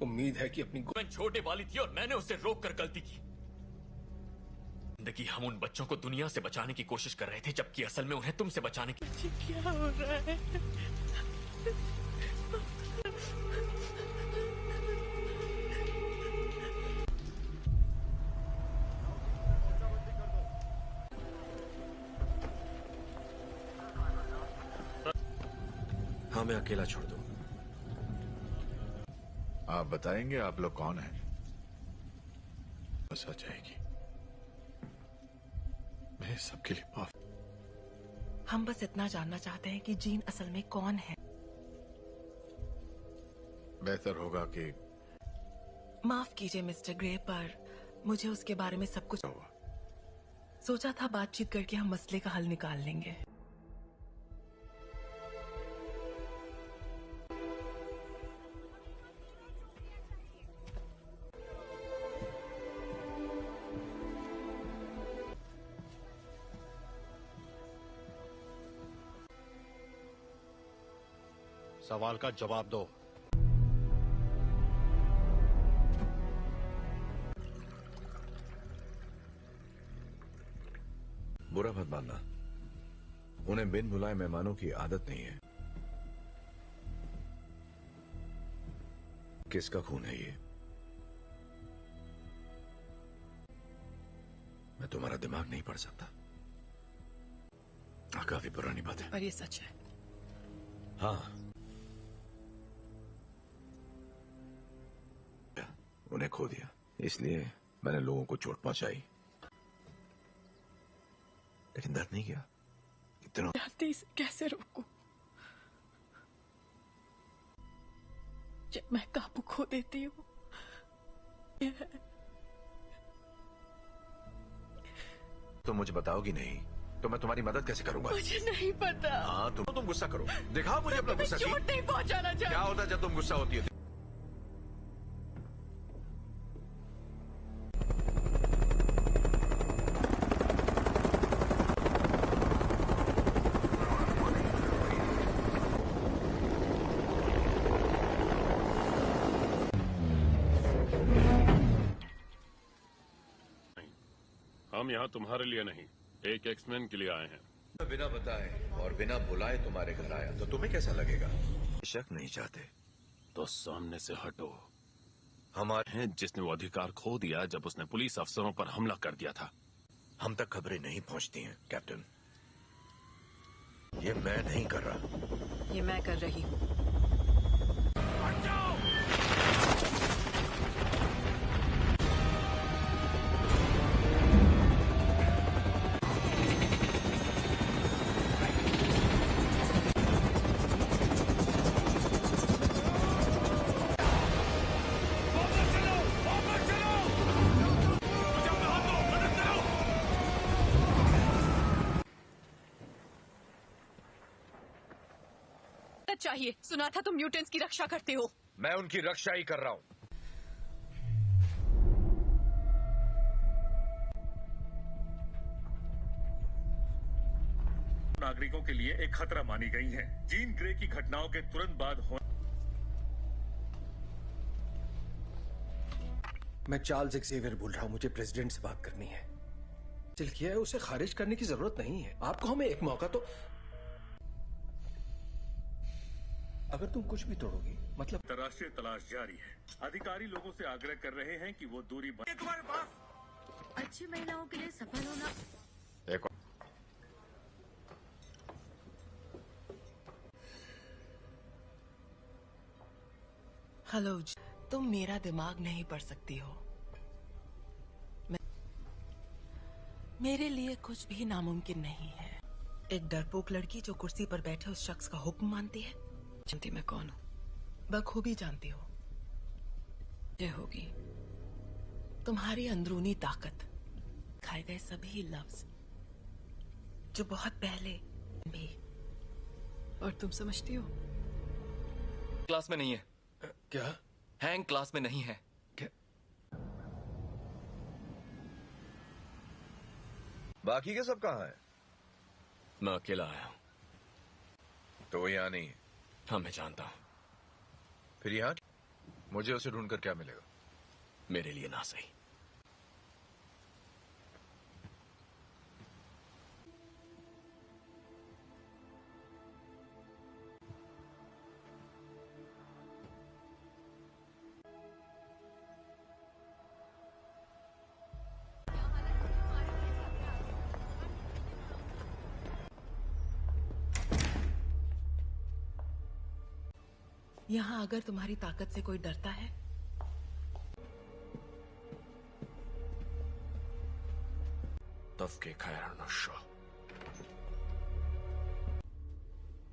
उम्मीद है कि अपनी मैं छोटे वाली थी और मैंने उसे रोक कर गलती की। जिंदगी हम उन बच्चों को दुनिया से बचाने की कोशिश कर रहे थे, जबकि असल में उन्हें तुमसे बचाने की। क्या हो रहा है? मैं अकेला छोड़ दूं। आप बताएंगे आप लोग कौन हैं? बस आ जाएगी। मैं सबके लिए माफ। हम बस इतना जानना चाहते हैं कि जीन असल में कौन है। बेहतर होगा कि माफ कीजिए मिस्टर ग्रे, पर मुझे उसके बारे में सब कुछ सोचा था। बातचीत करके हम मसले का हल निकाल लेंगे। सवाल का जवाब दो। बुरा मत मानना, उन्हें बिन बुलाए मेहमानों की आदत नहीं है। किसका खून है ये? मैं तुम्हारा दिमाग नहीं पढ़ सकता। काफी पुरानी बात है, पर ये सच है। हाँ, उन्हें खो दिया, इसलिए मैंने लोगों को चोट पहुंचाई, लेकिन दर्द नहीं किया। इतना इसे कैसे रोकूं? जब मैं काबू खो देती हूँ। तो मुझे बताओगी नहीं तो मैं तुम्हारी मदद कैसे करूंगा? मुझे नहीं पता। हाँ, तुम गुस्सा करो, दिखाओ मुझे अपना गुस्सा। चोट नहीं पहुंचाना चाहती। क्या होता है जब तुम गुस्सा होती है? हम यहाँ तुम्हारे लिए नहीं, एक एक्समैन के लिए आए हैं। बिना बताए और बिना बुलाए तुम्हारे घर आया तो तुम्हें कैसा लगेगा? शक नहीं चाहते तो सामने से हटो। हमारे हैं जिसने वो अधिकार खो दिया जब उसने पुलिस अफसरों पर हमला कर दिया था। हम तक खबरें नहीं पहुंचती हैं कैप्टन। ये मैं नहीं कर रहा, ये मैं कर रही हूँ। चाहिए। सुना था तुम म्यूटेंट्स की रक्षा करते हो। मैं उनकी रक्षा ही कर रहा हूं। नागरिकों के लिए एक खतरा मानी गई हैं। जीन ग्रे की घटनाओं के तुरंत बाद मैं चार्ल्स एक्सेवियर बोल रहा हूं। मुझे प्रेसिडेंट से बात करनी है। दिल किया है, उसे खारिज करने की जरूरत नहीं है। आपको हमें एक मौका तो। अगर तुम कुछ भी तोड़ोगी मतलब। अंतर्राष्ट्रीय तलाश जारी है। अधिकारी लोगों से आग्रह कर रहे हैं कि वो दूरी तुम्हारे पास। अच्छी महिलाओं के लिए सफल होना। एक हेलो, तुम मेरा दिमाग नहीं पढ़ सकती हो। मेरे लिए कुछ भी नामुमकिन नहीं है। एक डरपोक लड़की जो कुर्सी पर बैठे उस शख्स का हुक्म मानती है। जानती मैं कौन हूँ? बखूबी जानती हो। ये होगी तुम्हारी अंदरूनी ताकत, खाए गए सभी लफ्ज जो बहुत पहले भी। और तुम समझती हो? क्लास में नहीं है। क्या? हैंग क्लास में नहीं है। क्या? बाकी के सब कहाँ हैं? मैं अकेला आया हूँ। तो वो यहाँ नहीं है। हाँ, मैं जानता हूँ। फिर यहाँ मुझे उसे ढूंढकर क्या मिलेगा? मेरे लिए ना सही। यहाँ अगर तुम्हारी ताकत से कोई डरता है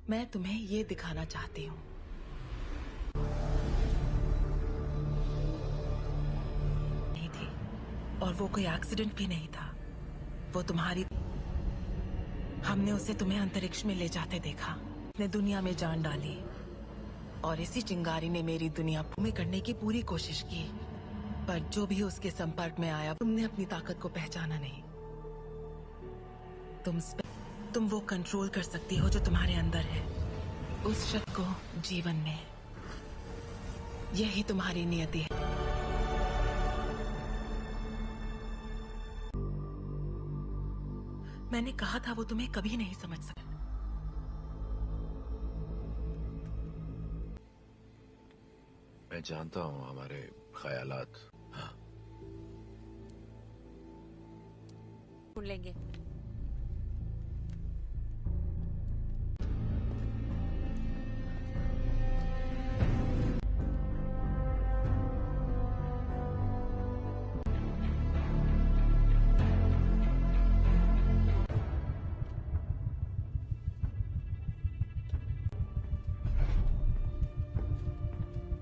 मैं तुम्हें ये दिखाना चाहती हूँ। नहीं थी और वो कोई एक्सीडेंट भी नहीं था। वो तुम्हारी हमने उसे तुम्हें अंतरिक्ष में ले जाते देखा। उसने दुनिया में जान डाली और इसी चिंगारी ने मेरी दुनिया में करने की पूरी कोशिश की, पर जो भी उसके संपर्क में आया तुमने अपनी ताकत को पहचाना नहीं। तुम वो कंट्रोल कर सकती हो जो तुम्हारे अंदर है, उस शक्ति को जीवन में। यही तुम्हारी नियति है। मैंने कहा था वो तुम्हें कभी नहीं समझ सकता। मैं जानता हूँ हमारे ख्यालात। हाँ, सुन लेंगे।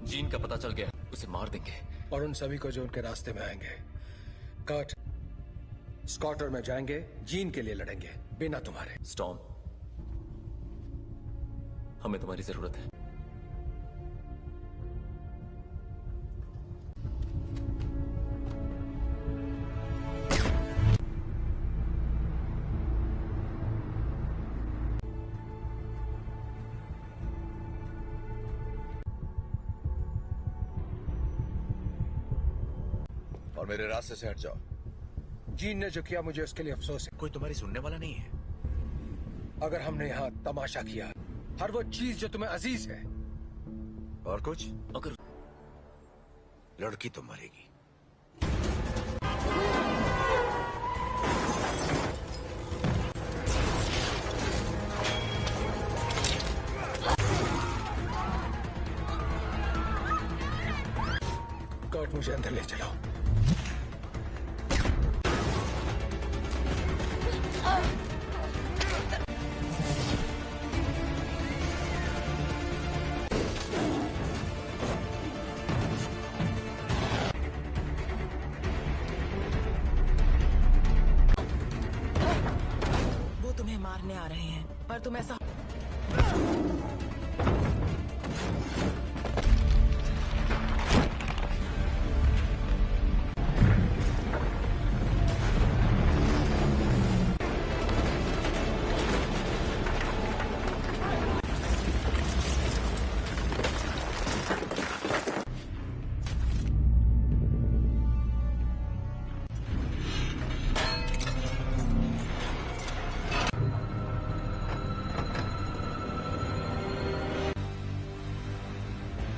जीन का पता चल गया, उसे मार देंगे। और उन सभी को जो उनके रास्ते में आएंगे। कर्ट, स्कॉट और मैं जाएंगे, जीन के लिए लड़ेंगे, बिना तुम्हारे। स्टॉर्म, हमें तुम्हारी जरूरत है। और मेरे रास्ते से हट जाओ। जीन ने जो किया मुझे उसके लिए अफसोस है। कोई तुम्हारी सुनने वाला नहीं है। अगर हमने यहाँ तमाशा किया, हर वो चीज जो तुम्हें अजीज है। और कुछ? अगर लड़की तो मरेगी। कर्ट, मुझे अंदर ले चलो। वो तुम्हें मारने आ रहे हैं, पर तुम ऐसा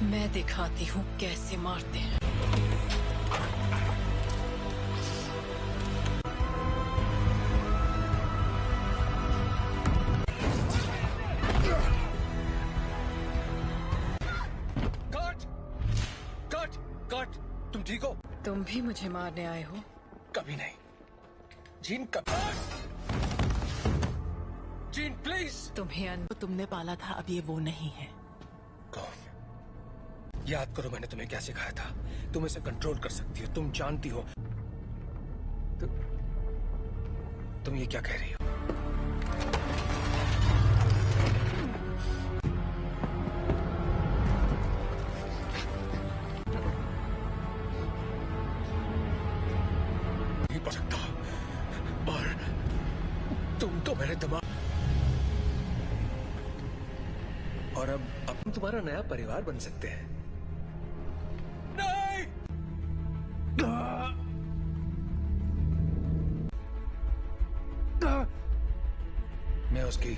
मैं दिखाती हूँ कैसे मारते हैं। कर्ट! कर्ट! कर्ट! तुम ठीक हो? तुम भी मुझे मारने आए हो? कभी नहीं। जीन, कभी। Gene, please! तुम्हें तुमने पाला था, अब ये वो नहीं है। कौन? याद करो मैंने तुम्हें क्या सिखाया था। तुम इसे कंट्रोल कर सकती हो, तुम जानती हो। तुम ये क्या कह रही हो? नहीं पढ़ सकता। और तुम तो मेरे दिमाग। और अब तुम्हारा नया परिवार बन सकते हैं। मैं उसकी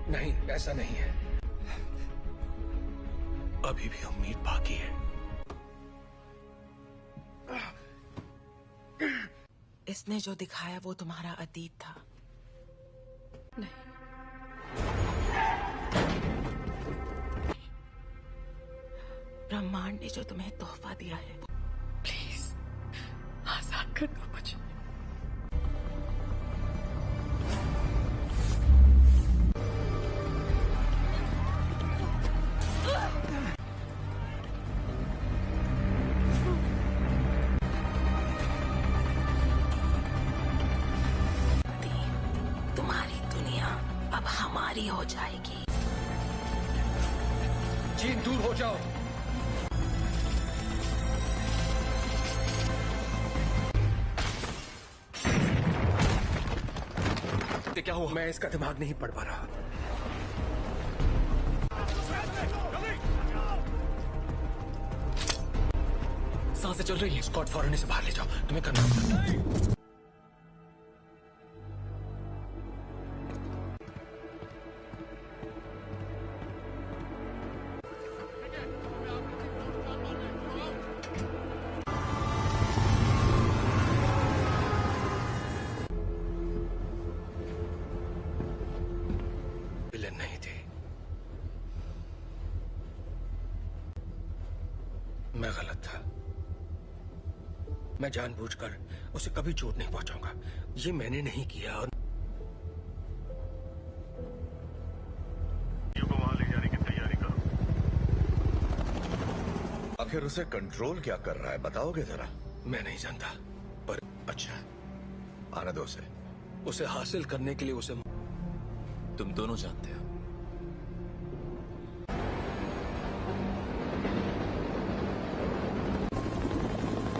नहीं, ऐसा नहीं है। अभी भी उम्मीद बाकी है। इसने जो दिखाया वो तुम्हारा अतीत था। नहीं, ने जो तुम्हें तोहफा दिया है, प्लीज आजाद कर दो मुझे। तुम्हारी दुनिया अब हमारी हो जाएगी। जीन, दूर हो जाओ। क्या हुआ? मैं इसका दिमाग नहीं पढ़ पा रहा। सांसें चल रही है। स्कॉट फौरन इसे बाहर ले जाओ, तुम्हें करना होगा। विलेन नहीं थी, मैं गलत था। मैं जानबूझकर उसे कभी चोट नहीं पहुंचाऊंगा। ये मैंने नहीं किया। और को वहां ले जाने की तैयारी करो। आखिर उसे कंट्रोल क्या कर रहा है, बताओगे जरा? मैं नहीं जानता, पर अच्छा, आने दो उसे। उसे हासिल करने के लिए उसे तुम दोनों जानते हो।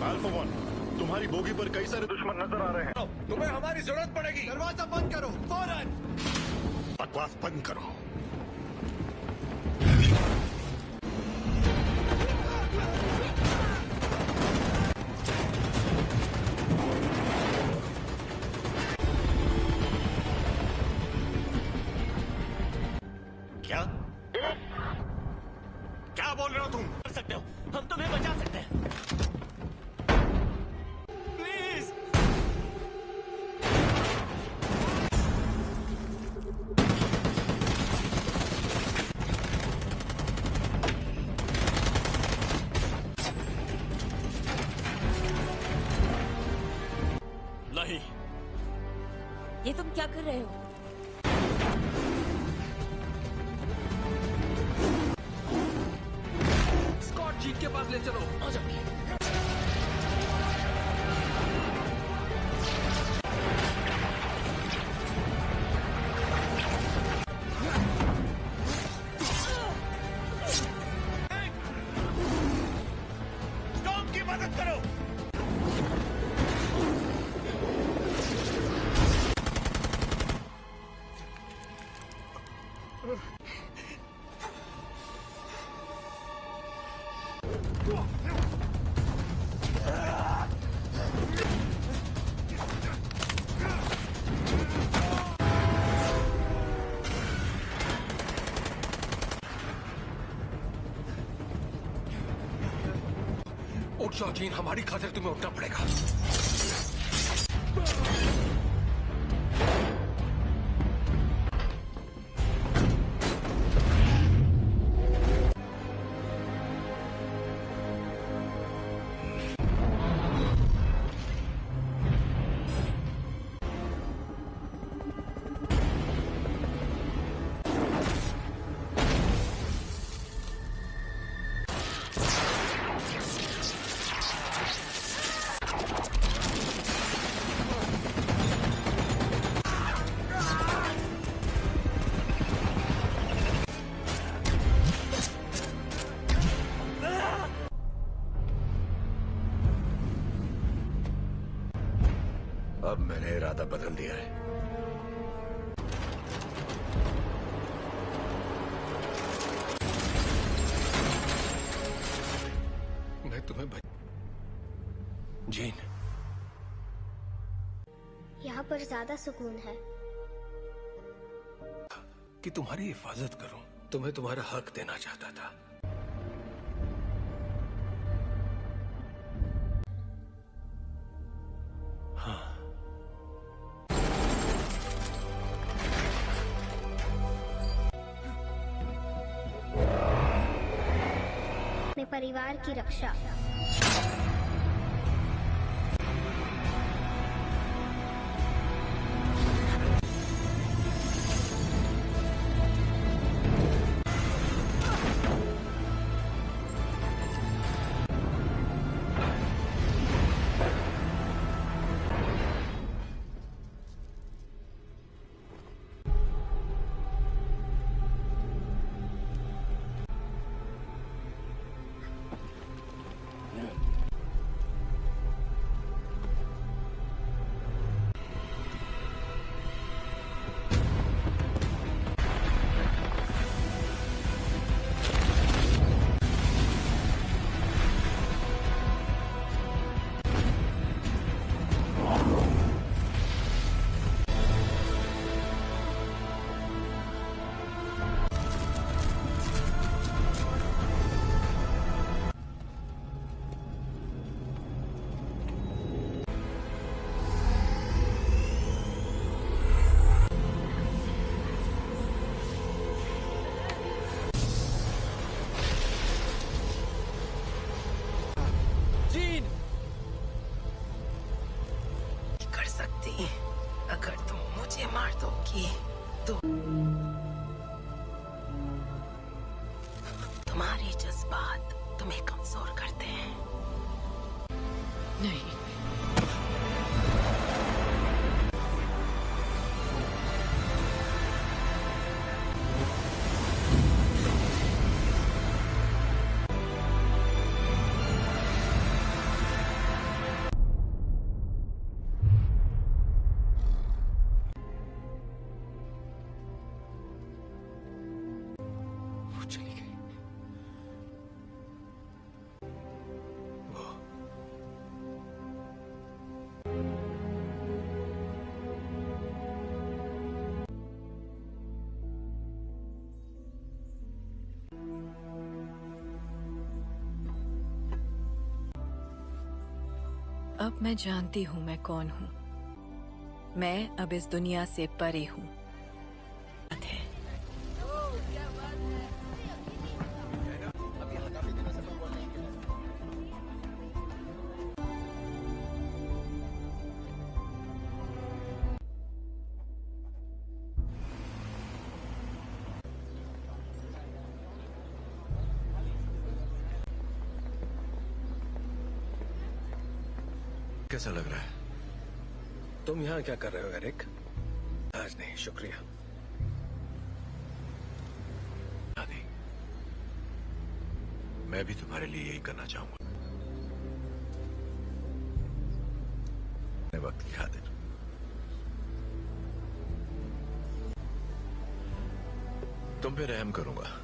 अल्फा वन, तुम्हारी बोगी पर कई सारे दुश्मन नजर आ रहे हैं। तुम्हें हमारी जरूरत पड़ेगी। दरवाजा बंद करो फौरन। बकवास बंद करो। क्या क्या बोल रहे हो तुम? कर सकते हो, हम तुम्हें बचा सकते हैं। प्लीज। नहीं, ये तुम क्या कर रहे हो? स्कॉट जीत के पास ले चलो। आ जाओ। टॉम की मदद करो। उठ जाओ जीन, हमारी खातिर तुम्हें उठना पड़ेगा। अब मैंने इरादा बदल दिया है। मैं तुम्हें जीन, यहाँ पर ज्यादा सुकून है। कि तुम्हारी हिफाजत करूं, तुम्हें तुम्हारा हक देना चाहता था। हाँ, अपने परिवार की रक्षा। कर सकती अगर तुम मुझे मार दोगी तो तुम्हारे जज्बात तुम्हें कमजोर करते हैं। नहीं, अब मैं जानती हूँ मैं कौन हूँ। मैं अब इस दुनिया से परे हूँ। कैसा लग रहा है? तुम यहाँ क्या कर रहे हो एरिक? आज नहीं, शुक्रिया। नहीं, मैं भी तुम्हारे लिए यही करना चाहूंगा। वक्त की खातिर तुम पे रहम करूंगा।